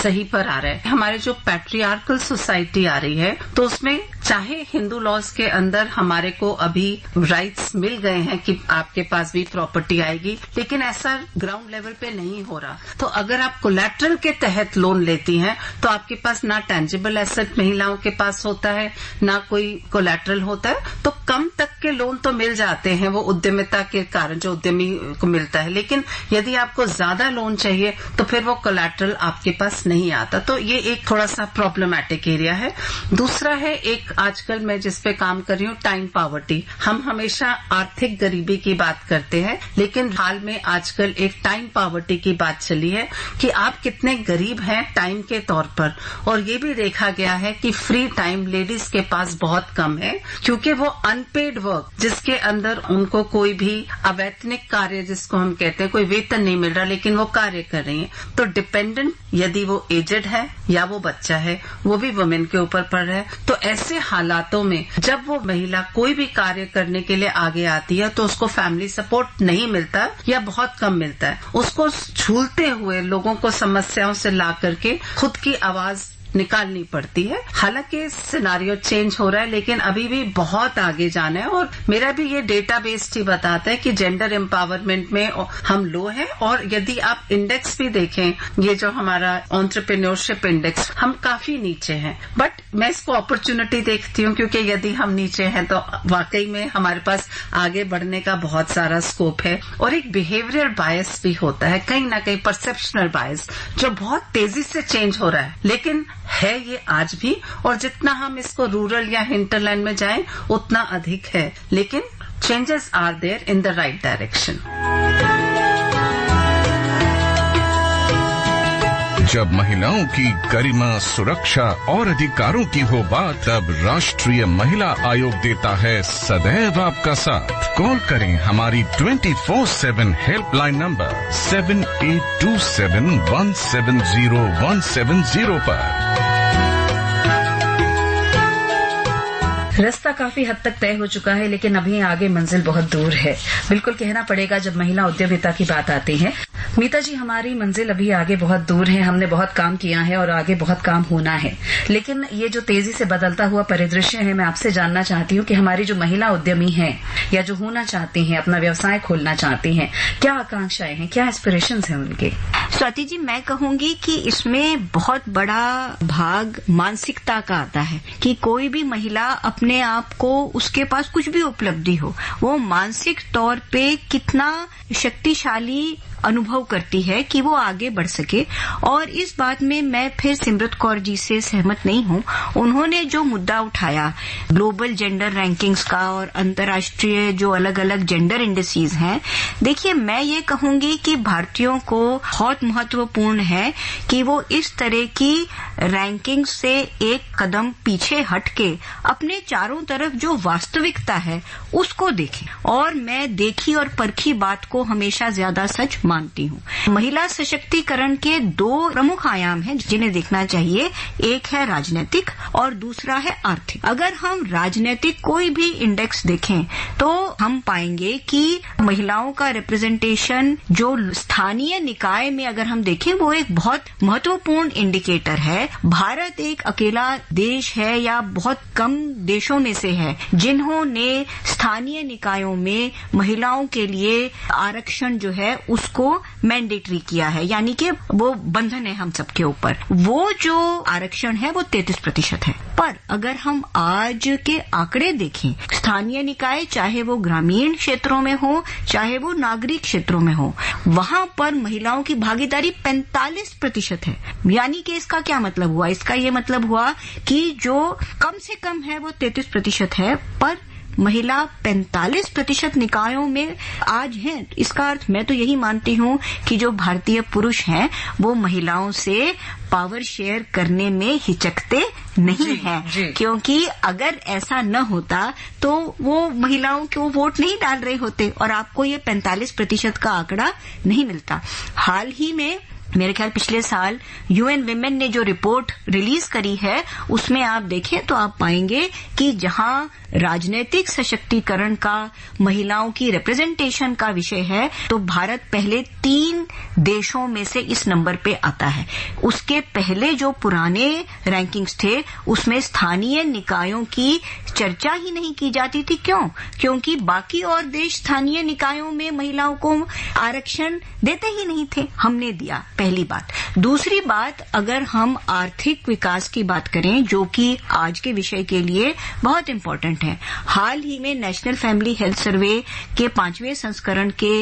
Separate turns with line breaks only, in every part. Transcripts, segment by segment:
सही पर आ रहा है। हमारे जो पैट्रियार्कल सोसाइटी आ रही है तो उसमें चाहे हिंदू लॉज के अंदर हमारे को अभी राइट्स मिल गए हैं कि आपके पास भी प्रॉपर्टी आएगी, लेकिन ऐसा ग्राउंड लेवल पे नहीं हो रहा। तो अगर आप कोलैटरल के तहत लोन लेती हैं तो आपके पास ना टेंजिबल एसेट महिलाओं के पास होता है, ना कोई कोलैटरल होता है, तो कम तक के लोन तो मिल जाते हैं वो उद्यमिता के कारण जो उद्यमी को मिलता है। लेकिन यदि आपको ज्यादा लोन चाहिए तो फिर वो कोलैटरल आपके पास नहीं आता। तो ये एक थोड़ा सा प्रॉब्लमैटिक एरिया है। दूसरा है एक आजकल मैं जिस पे काम कर रही हूँ, टाइम पॉवर्टी। हम हमेशा आर्थिक गरीबी की बात करते हैं, लेकिन हाल में आजकल एक टाइम पॉवर्टी की बात चली है कि आप कितने गरीब हैं टाइम के तौर पर। और ये भी देखा गया है कि फ्री टाइम लेडीज के पास बहुत कम है, क्योंकि वो अनपेड वर्क जिसके अंदर उनको कोई भी अवैतनिक कार्य जिसको हम कहते हैं, कोई वेतन नहीं मिल रहा लेकिन वो कार्य कर रही है। तो डिपेंडेंट यदि वो एजेड है या वो बच्चा है, वो भी वुमेन के ऊपर पड़ रहा है। तो ऐसे हालातों में जब वो महिला कोई भी कार्य करने के लिए आगे आती है तो उसको फैमिली सपोर्ट नहीं मिलता या बहुत कम मिलता है। उसको झूलते हुए लोगों को समस्याओं से ला करके खुद की आवाज निकालनी पड़ती है। हालांकि सिनारियो चेंज हो रहा है, लेकिन अभी भी बहुत आगे जाना है। और मेरा भी ये डेटाबेस ही बताता है कि जेंडर एम्पावरमेंट में हम लो हैं। और यदि आप इंडेक्स भी देखें, ये जो हमारा एंटरप्रेन्योरशिप इंडेक्स, हम काफी नीचे हैं। बट मैं इसको अपॉर्चुनिटी देखती हूँ, क्योंकि यदि हम नीचे हैं तो वाकई में हमारे पास आगे बढ़ने का बहुत सारा स्कोप है। और एक बिहेवियरल बायस भी होता है, कहीं ना कहीं परसेप्शनल बायस, जो बहुत तेजी से चेंज हो रहा है, लेकिन है ये आज भी। और जितना हम इसको रूरल या हिंटरलैंड में जाएं उतना अधिक है, लेकिन changes are there in the right direction.
जब महिलाओं की गरिमा, सुरक्षा और अधिकारों की हो बात, तब राष्ट्रीय महिला आयोग देता है सदैव आपका साथ। कॉल करें हमारी 24/7 हेल्पलाइन नंबर 7827170170 पर।
रास्ता काफी हद तक तय हो चुका है, लेकिन अभी आगे मंजिल बहुत दूर है। बिल्कुल कहना पड़ेगा जब महिला उद्यमिता की बात आती है। मीता जी, हमारी मंजिल अभी आगे बहुत दूर है। हमने बहुत काम किया है और आगे बहुत काम होना है, लेकिन ये जो तेजी से बदलता हुआ परिदृश्य है, मैं आपसे जानना चाहती हूँ कि हमारी जो महिला उद्यमी हैं या जो होना चाहती हैं, अपना व्यवसाय खोलना चाहती हैं, क्या आकांक्षाएं हैं, क्या एस्पिरेशंस हैं उनके?
स्वाति जी, मैं कहूंगी कि इसमें बहुत बड़ा भाग मानसिकता का आता है कि कोई भी महिला अपने आप को, उसके पास कुछ भी उपलब्धि हो, वो मानसिक तौर पे कितना शक्तिशाली अनुभव करती है कि वो आगे बढ़ सके। और इस बात में मैं फिर सिमरत कौर जी से सहमत नहीं हूं। उन्होंने जो मुद्दा उठाया ग्लोबल जेंडर रैंकिंग्स का और अंतर्राष्ट्रीय जो अलग अलग जेंडर इंडेक्सेस हैं, देखिए मैं ये कहूंगी कि भारतीयों को बहुत महत्वपूर्ण है कि वो इस तरह की रैंकिंग से एक कदम पीछे हटके अपने चारों तरफ जो वास्तविकता है उसको देखें। और मैं देखी और परखी बात को हमेशा ज्यादा सच मानती हूँ। महिला सशक्तिकरण के दो प्रमुख आयाम हैं जिन्हें देखना चाहिए, एक है राजनीतिक और दूसरा है आर्थिक। अगर हम राजनीतिक कोई भी इंडेक्स देखें तो हम पाएंगे कि महिलाओं का रिप्रेजेंटेशन जो स्थानीय निकाय में अगर हम देखें वो एक बहुत महत्वपूर्ण इंडिकेटर है। भारत एक अकेला देश है या बहुत कम देशों में से है जिन्होंने स्थानीय निकायों में महिलाओं के लिए आरक्षण जो है उसको मैंडेटरी किया है, यानी कि वो बंधन है हम सबके ऊपर। वो जो आरक्षण है वो 33% है। पर अगर हम आज के आंकड़े देखें, स्थानीय निकाय चाहे वो ग्रामीण क्षेत्रों में हो चाहे वो नागरिक क्षेत्रों में हो, वहां पर महिलाओं की भागीदारी 45% है। यानी कि इसका क्या मतलब हुआ? इसका ये मतलब हुआ कि जो कम से कम है वो 33% है, पर महिला 45% निकायों में आज हैं। इसका अर्थ मैं तो यही मानती हूँ कि जो भारतीय पुरुष हैं वो महिलाओं से पावर शेयर करने में हिचकते नहीं हैं, क्योंकि अगर ऐसा न होता तो वो महिलाओं को वोट नहीं डाल रहे होते और आपको ये 45% का आंकड़ा नहीं मिलता। हाल ही में मेरे ख्याल पिछले साल यूएन विमेन ने जो रिपोर्ट रिलीज करी है उसमें आप देखें तो आप पाएंगे कि जहां राजनीतिक सशक्तिकरण का, महिलाओं की रिप्रेजेंटेशन का विषय है तो भारत पहले 3 देशों में से इस नंबर पे आता है। उसके पहले जो पुराने रैंकिंग्स थे उसमें स्थानीय निकायों की चर्चा ही नहीं की जाती थी। क्यों? क्योंकि बाकी और देश स्थानीय निकायों में महिलाओं को आरक्षण देते ही नहीं थे, हमने दिया, पहली बात। दूसरी बात, अगर हम आर्थिक विकास की बात करें जो कि आज के विषय के लिए बहुत इम्पोर्टेंट है, हाल ही में नेशनल फैमिली हेल्थ सर्वे के 5वें संस्करण के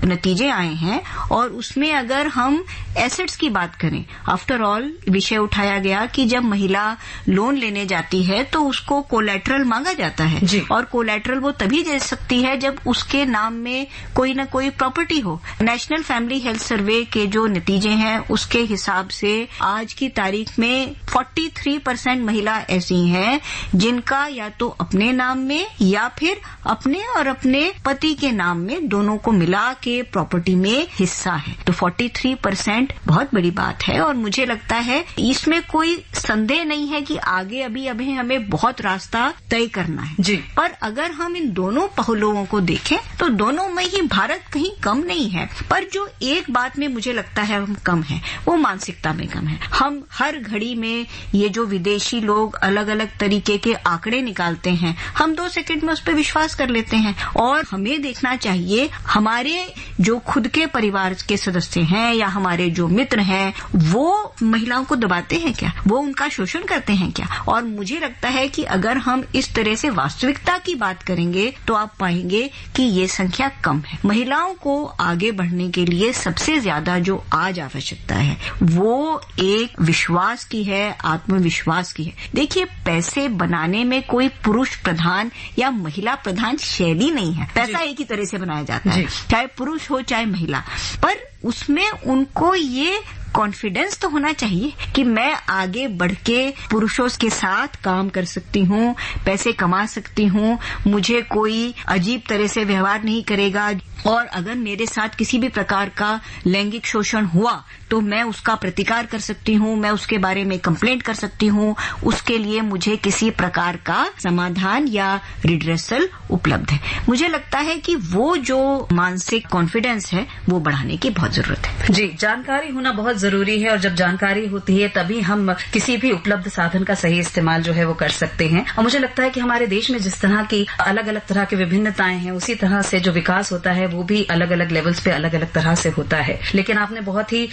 नतीजे आए हैं और उसमें अगर हम एसेट्स की बात करें, आफ्टर ऑल विषय उठाया गया कि जब महिला लोन लेने जाती है तो उसको कोलैटरल मांगा जाता है और कोलैटरल वो तभी दे सकती है जब उसके नाम में कोई न कोई प्रॉपर्टी हो। नेशनल फैमिली हेल्थ सर्वे के जो नतीजे हैं उसके हिसाब से आज की तारीख में 43% महिला ऐसी हैं जिनका या तो अपने नाम में या फिर अपने और अपने पति के नाम में, दोनों को मिला के प्रॉपर्टी में हिस्सा है। तो 43% बहुत बड़ी बात है और मुझे लगता है इसमें कोई संदेह नहीं है कि आगे अभी हमें बहुत रास्ता तय करना है
जी।
पर अगर हम इन दोनों पहलुओं को देखें तो दोनों में ही भारत कहीं कम नहीं है। पर जो एक बात में मुझे लगता है हम कम है, वो मानसिकता में कम है। हम हर घड़ी में ये जो विदेशी लोग अलग अलग तरीके के आंकड़े निकालते हैं, हम 2 सेकंड में उस पर विश्वास कर लेते हैं। और हमें देखना चाहिए हमारे जो खुद के परिवार के सदस्य हैं या हमारे जो मित्र हैं वो महिलाओं को दबाते हैं क्या, वो उनका शोषण करते हैं क्या। और मुझे लगता है कि अगर हम इस तरह से वास्तविकता की बात करेंगे तो आप पाएंगे कि ये संख्या कम है। महिलाओं को आगे बढ़ने के लिए सबसे ज्यादा जो आज आवश्यकता है वो एक विश्वास की है, आत्मविश्वास की है। देखिए, पैसे बनाने में कोई पुरुष प्रधान या महिला प्रधान शैली नहीं है। पैसा एक ही तरह से बनाया जाता है, चाहे पुरुष हो चाहे महिला, पर उसमें उनको ये कॉन्फिडेंस तो होना चाहिए कि मैं आगे बढ़ के पुरुषों के साथ काम कर सकती हूँ, पैसे कमा सकती हूँ, मुझे कोई अजीब तरह से व्यवहार नहीं करेगा और अगर मेरे साथ किसी भी प्रकार का लैंगिक शोषण हुआ तो मैं उसका प्रतिकार कर सकती हूँ, मैं उसके बारे में कंप्लेंट कर सकती हूँ, उसके लिए मुझे किसी प्रकार का समाधान या रिड्रेसल उपलब्ध है। मुझे लगता है कि वो जो मानसिक कॉन्फिडेंस है वो बढ़ाने की बहुत जरूरत है।
जी, जानकारी होना बहुत जरूरी है और जब जानकारी होती है तभी हम किसी भी उपलब्ध साधन का सही इस्तेमाल जो है वो कर सकते हैं। और मुझे लगता है कि हमारे देश में जिस तरह की अलग अलग तरह की विभिन्नताएं हैं उसी तरह से जो विकास होता है वो भी अलग अलग लेवल्स पे अलग अलग तरह से होता है। लेकिन आपने बहुत ही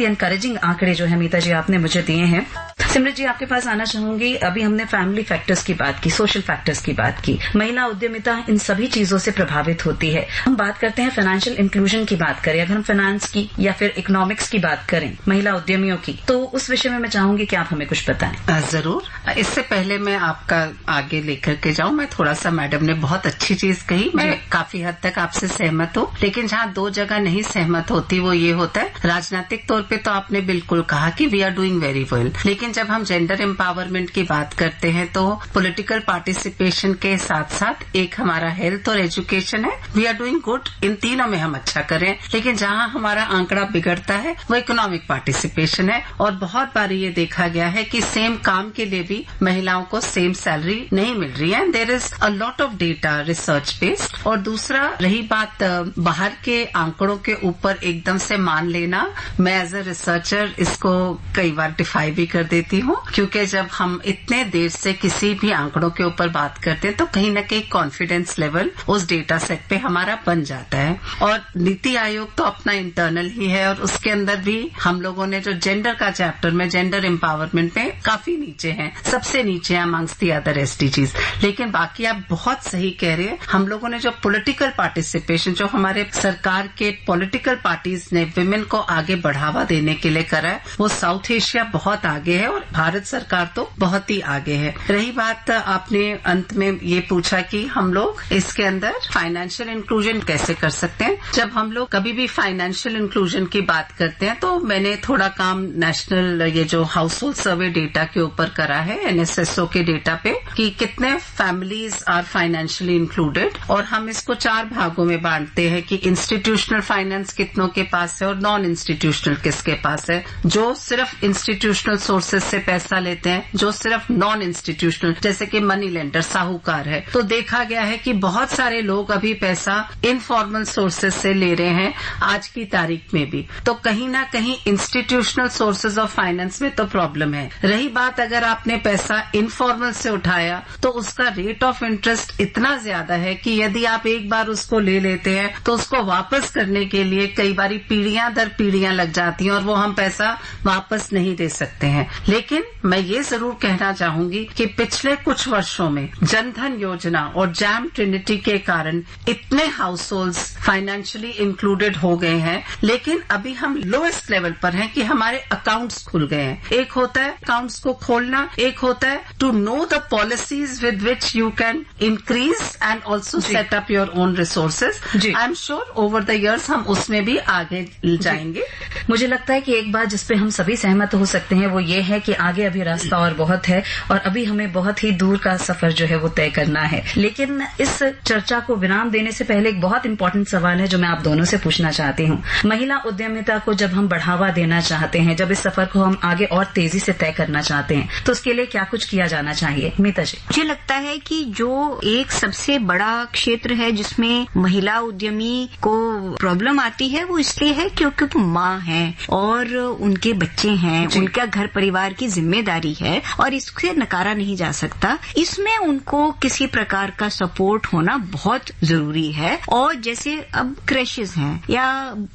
एनकरेजिंग आंकड़े जो है मीता जी आपने मुझे दिए हैं। सिमरत जी, आपके पास आना चाहूंगी। अभी हमने फैमिली फैक्टर्स की बात की, सोशल फैक्टर्स की बात की, महिला उद्यमिता इन सभी चीजों से प्रभावित होती है। हम बात करते हैं फाइनेंशियल इंक्लूजन की बात करें, अगर हम फाइनेंस की या फिर इकोनॉमिक्स की बात करें महिला उद्यमियों की, तो उस विषय में मैं चाहूंगी कि आप हमें कुछ बताएं।
जरूर। इससे पहले मैं आपका आगे लेकर के जाऊं, मैं थोड़ा सा, मैडम ने बहुत अच्छी चीज कही, मैं काफी हद तक आपसे सहमत हूं, लेकिन जहां 2 जगह नहीं सहमत होती वो ये होता है राजनीतिक तौर पे तो आपने बिल्कुल कहा कि we are doing very well, लेकिन जब हम जेंडर एम्पावरमेंट की बात करते हैं तो पॉलिटिकल पार्टिसिपेशन के साथ साथ एक हमारा हेल्थ और एजुकेशन है, वी आर डूइंग गुड, इन तीनों में हम अच्छा करें। लेकिन जहां हमारा आंकड़ा बिगड़ता है वो इकोनॉमिक पार्टिसिपेशन है और बहुत बार ये देखा गया है कि सेम काम के लिए भी महिलाओं को सेम सैलरी नहीं मिल रही है। There is a lot of data research based. और दूसरा, रही बात बाहर के आंकड़ों के ऊपर एकदम से मान लेना, मैं एज ए रिसर्चर इसको कई बार डिफाई भी कर देती हूँ, क्योंकि जब हम इतने देर से किसी भी आंकड़ों के ऊपर बात करते हैं तो कहीं न कहीं कॉन्फिडेंस लेवल उस डेटा सेट पे हमारा बन जाता है। और नीति आयोग तो अपना इंटरनल ही है और उसके अंदर भी हम लोगों ने जो जेंडर का चैप्टर में जेंडर एम्पावरमेंट में काफी नीचे हैं, सबसे नीचे हैं अमंग्स दी अदर एसडीजीज। लेकिन बाकी आप बहुत सही कह रहे हैं, हम लोगों ने जो पॉलिटिकल पार्टिसिपेशन, जो हमारे सरकार के पॉलिटिकल पार्टीज ने विमेन को आगे बढ़ावा देने के लिए करा है, वो साउथ एशिया बहुत आगे है और भारत सरकार तो बहुत ही आगे है। रही बात, आपने अंत में ये पूछा कि हम लोग इसके अंदर फाइनेंशियल इंक्लूजन कैसे कर सकते हैं। जब हम लोग कभी भी फाइनेंशियल इंक्लूजन की बात करते हैं तो मैंने थोड़ा काम नेशनल ये जो हाउस होल्ड सर्वे डेटा के ऊपर करा है, एनएसएसओ के डेटा पे, कि कितने फैमिलीज आर फाइनेंशियली इंक्लूडेड, और हम इसको 4 भागों में बांटते हैं कि इंस्टीट्यूशनल फाइनेंस कितनों के पास है और नॉन इंस्टीट्यूशनल किसके पास है। जो सिर्फ इंस्टीट्यूशनल सोर्सेज से पैसा लेते हैं जो सिर्फ नॉन इंस्टीट्यूशनल, जैसे कि मनी लेंडर, साहूकार है, तो देखा गया है कि बहुत सारे लोग अभी पैसा इनफॉर्मल सोर्सेज से ले रहे हैं आज की तारीख में भी। तो कहीं ना कहीं इंस्टीट्यूशनल सोर्सेज ऑफ फाइनेंस में तो प्रॉब्लम है। रही बात अगर आपने पैसा इनफॉर्मल से उठाया तो उसका रेट ऑफ इंटरेस्ट इतना ज्यादा है कि यदि आप एक बार उसको ले लेते हैं तो उसको वापस करने के लिए कई बारी पीढ़ियां दर पीढ़ियां लग जाती हैं और वो हम पैसा वापस नहीं दे सकते हैं। लेकिन मैं ये जरूर कहना चाहूंगी कि पिछले कुछ वर्षों में जनधन योजना और जैम ट्रिनिटी के कारण इतने हाउस होल्ड्स फाइनेंशियली इंक्लूडेड हो गए हैं, लेकिन अभी हम लोएस्ट लेवल पर हैं कि हमारे अकाउंट्स खुल गए हैं। एक होता है अकाउंट्स को खोलना, एक होता है to know the policies with which you can increase and also set up your own resources. I am sure over the years हम उसमें भी आगे जाएंगे।
मुझे लगता है कि एक बात जिसपे हम सभी सहमत हो सकते हैं वो ये है कि आगे अभी रास्ता और बहुत है और अभी हमें बहुत ही दूर का सफर जो है वो तय करना है। लेकिन इस चर्चा को विराम देने से पहले एक बहुत इंपॉर्टेंट सवाल है जो मैं आप दोनों से पूछना चाहती हूँ। महिला उद्यमिता को जब हम बढ़ावा देना चाहते हैं, जब इस सफर को हम आगे और तेजी से तय करना चाहते हैं, तो उसके लिए क्या कुछ किया जाना चाहिए? मीता जी।
मुझे लगता है कि जो एक सबसे बड़ा क्षेत्र है जिसमें महिला उद्यमी को प्रॉब्लम आती है वो इसलिए है क्योंकि माँ है और उनके बच्चे हैं, उनका घर परिवार की जिम्मेदारी है और इससे नकारा नहीं जा सकता। इसमें उनको किसी प्रकार का सपोर्ट होना बहुत जरूरी है। और जैसे अब क्रैशेस हैं या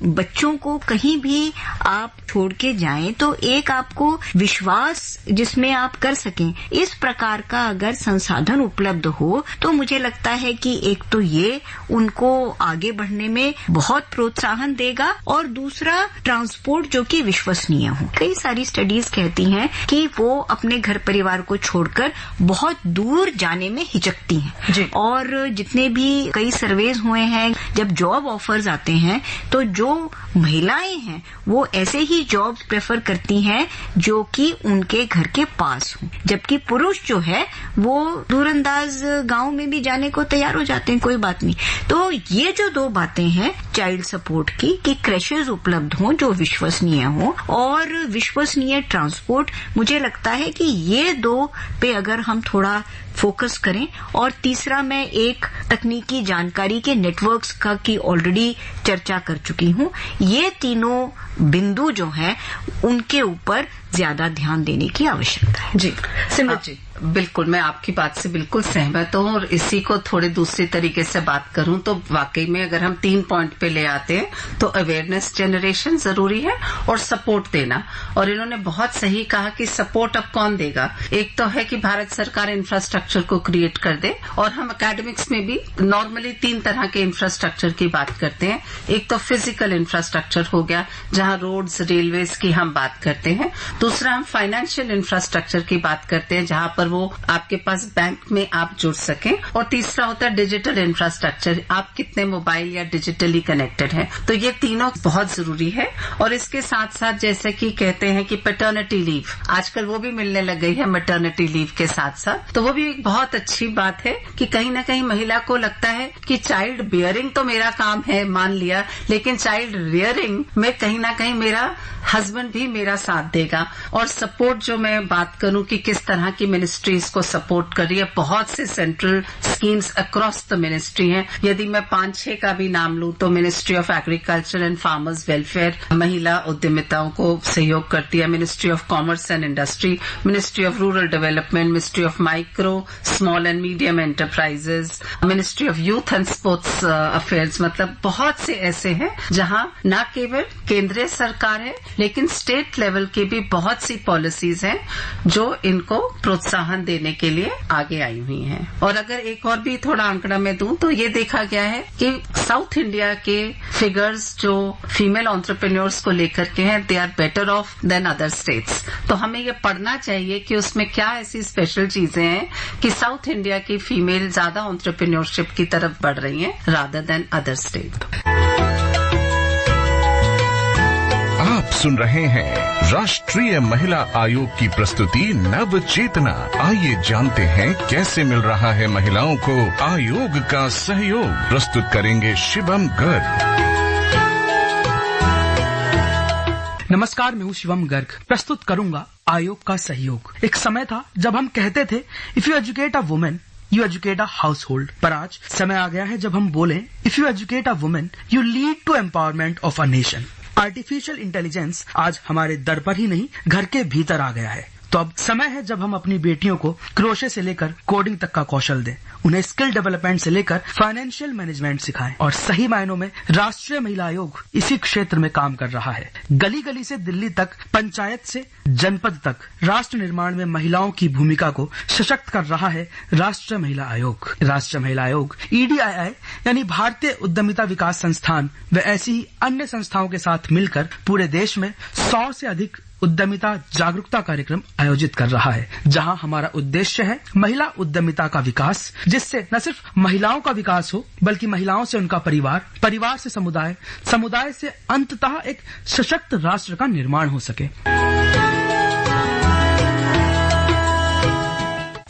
बच्चों को कहीं भी आप छोड़ के जाएं तो एक आपको विश्वास जिसमें आप कर सकें, इस प्रकार का अगर संसाधन उपलब्ध हो तो मुझे लगता है कि एक तो ये उनको आगे बढ़ने में बहुत प्रोत्साहन देगा और दूसरा ट्रांसपोर्ट जो कि विश्वसनीय हो। कई सारी स्टडीज कहती हैं कि वो अपने घर परिवार को छोड़कर बहुत दूर जाने में हिचकती हैं और जितने भी कई सर्वेज हुए हैं, जब जॉब ऑफर्स आते हैं तो जो महिलाएं हैं वो ऐसे ही जॉब प्रेफर करती हैं जो कि उनके घर के पास हो, जबकि पुरुष जो है वो दूरंदाज गांव में भी जाने को तैयार हो जाते हैं, कोई बात नहीं। तो ये जो दो बातें हैं चाइल्ड सपोर्ट की कि क्रैशेज उपलब्ध हों जो विश्वसनीय हो और विश्वसनीय ट्रांसपोर्ट, मुझे लगता है कि ये दो पे अगर हम थोड़ा फोकस करें। और तीसरा, मैं एक तकनीकी जानकारी के नेटवर्क्स का की ऑलरेडी चर्चा कर चुकी हूँ। ये तीनों बिंदु जो हैं उनके ऊपर ज्यादा ध्यान देने की आवश्यकता है।
जी सिमरत जी।
बिल्कुल, मैं आपकी बात से बिल्कुल सहमत हूँ और इसी को थोड़े दूसरी तरीके से बात करूं तो वाकई में अगर हम 3 पॉइंट पे ले आते हैं तो अवेयरनेस जनरेशन जरूरी है और सपोर्ट देना। और इन्होंने बहुत सही कहा कि सपोर्ट अब कौन देगा। एक तो है कि भारत सरकार इंफ्रास्ट्रक्चर को क्रिएट कर दे और हम एकेडमिक्स में भी नॉर्मली 3 तरह के इंफ्रास्ट्रक्चर की बात करते हैं। एक तो फिजिकल इंफ्रास्ट्रक्चर हो गया जहां रोड्स रेलवेज की हम बात करते हैं। दूसरा, हम फाइनेंशियल इंफ्रास्ट्रक्चर की बात करते हैं जहां पर वो आपके पास बैंक में आप जुड़ सकें। और तीसरा होता है डिजिटल इंफ्रास्ट्रक्चर, आप कितने मोबाइल या डिजिटली कनेक्टेड हैं। तो ये तीनों बहुत जरूरी है। और इसके साथ साथ जैसे कि कहते हैं कि पैटर्निटी लीव, आजकल वो भी मिलने लग गई है मैटरनिटी लीव के साथ साथ, तो वो भी एक बहुत अच्छी बात है कि कहीं ना कहीं महिला को लगता है कि चाइल्ड बियरिंग तो मेरा काम है, मान लिया, लेकिन चाइल्ड रियरिंग में कहीं ना कहीं मेरा हस्बैंड भी मेरा साथ देगा। और सपोर्ट जो मैं बात करूं कि किस तरह की मिनिस्ट्रीज को सपोर्ट कर रही है, बहुत से central schemes across the ministry हैं। यदि मैं 5-6 का भी नाम लूं तो ministry of agriculture and farmers welfare महिला उद्यमिताओं को सहयोग करती है, ministry of commerce and industry, ministry of rural development, ministry of micro small and medium enterprises, ministry of youth and sports affairs. मतलब बहुत से ऐसे हैं जहां न केवल केंद्रीय सरकार है लेकिन स्टेट लेवल की भी बहुत सी पॉलिसीज हैं जो इनको प्रोत्साहन देने के लिए आगे आई हुई हैं। और अगर एक और भी थोड़ा आंकड़ा मैं दूं तो ये देखा गया है कि साउथ इंडिया के फिगर्स जो फीमेल एंटरप्रेन्योर्स को लेकर के हैं, they are better off than other states. तो हमें ये पढ़ना चाहिए कि उसमें क्या ऐसी स्पेशल चीजें हैं कि साउथ इंडिया की फीमेल ज्यादा एंटरप्रेन्योरशिप की तरफ बढ़ रही हैं रादर देन अदर स्टेट।
आप सुन रहे हैं राष्ट्रीय महिला आयोग की प्रस्तुति नव चेतना। आइए जानते हैं कैसे मिल रहा है महिलाओं को आयोग का सहयोग। प्रस्तुत करेंगे शिवम गर्ग।
नमस्कार, मैं हूँ शिवम गर्ग। प्रस्तुत करूंगा आयोग का सहयोग। एक समय था जब हम कहते थे if you educate a women you educate a household, पर आज समय आ गया है जब हम बोलें if you educate a women you lead to empowerment of a nation. Artificial intelligence आज हमारे दर पर ही नहीं, घर के भीतर आ गया है। तो अब समय है जब हम अपनी बेटियों को क्रोशे से लेकर कोडिंग तक का कौशल दें, उन्हें स्किल डेवलपमेंट से लेकर फाइनेंशियल मैनेजमेंट सिखाएं। और सही मायनों में राष्ट्रीय महिला आयोग इसी क्षेत्र में काम कर रहा है। गली गली से दिल्ली तक, पंचायत से जनपद तक, राष्ट्र निर्माण में महिलाओं की भूमिका को सशक्त कर रहा है राष्ट्रीय महिला आयोग। राष्ट्रीय महिला आयोग EDII यानी भारतीय उद्यमिता विकास संस्थान व ऐसी ही अन्य संस्थाओं के साथ मिलकर पूरे देश में 100 से अधिक उद्यमिता जागरूकता कार्यक्रम आयोजित कर रहा है, जहां हमारा उद्देश्य है महिला उद्यमिता का विकास, जिससे न सिर्फ महिलाओं का विकास हो बल्कि महिलाओं से उनका परिवार, परिवार से समुदाय, समुदाय से अंततः एक सशक्त राष्ट्र का निर्माण हो सके।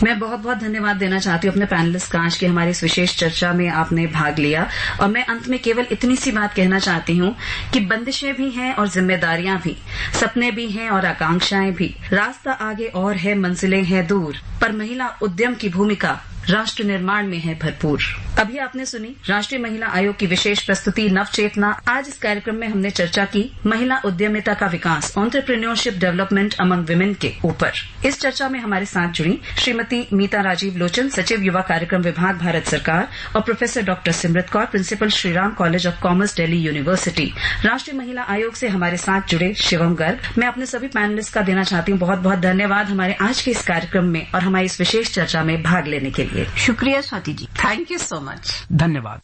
मैं बहुत बहुत धन्यवाद देना चाहती हूँ अपने पैनलिस्ट का आज की हमारी इस विशेष चर्चा में आपने भाग लिया। और मैं अंत में केवल इतनी सी बात कहना चाहती हूँ कि बंदिशें भी हैं और जिम्मेदारियां भी, सपने भी हैं और आकांक्षाएं भी, रास्ता आगे और है, मंजिलें हैं दूर, पर महिला उद्यम की भूमिका राष्ट्र निर्माण में है भरपूर। अभी आपने सुनी राष्ट्रीय महिला आयोग की विशेष प्रस्तुति नवचेतना। आज इस कार्यक्रम में हमने चर्चा की महिला उद्यमिता का विकास, एंटरप्रेन्योरशिप डेवलपमेंट अमंग विमेन के ऊपर। इस चर्चा में हमारे साथ जुड़ी श्रीमती मीता राजीव लोचन, सचिव युवा कार्यक्रम विभाग, भारत सरकार, और professor doctor Simrat Kaur, principal Shriram college of commerce, Delhi university. राष्ट्रीय महिला आयोग से हमारे साथ जुड़े शिवम गर्ग। मैं अपने सभी पैनलिस्ट का देना चाहती हूँ बहुत बहुत धन्यवाद हमारे आज के इस कार्यक्रम में और हमारी इस विशेष चर्चा में भाग लेने के लिए।
शुक्रिया Swati ji,
thank you so much,
धन्यवाद।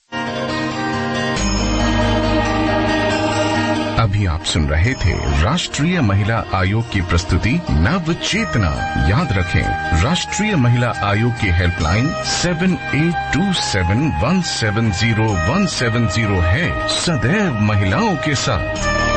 अभी आप सुन रहे थे राष्ट्रीय महिला आयोग की प्रस्तुति नव चेतना। याद रखें, राष्ट्रीय महिला आयोग की हेल्पलाइन 7827170170 है, सदैव महिलाओं के साथ।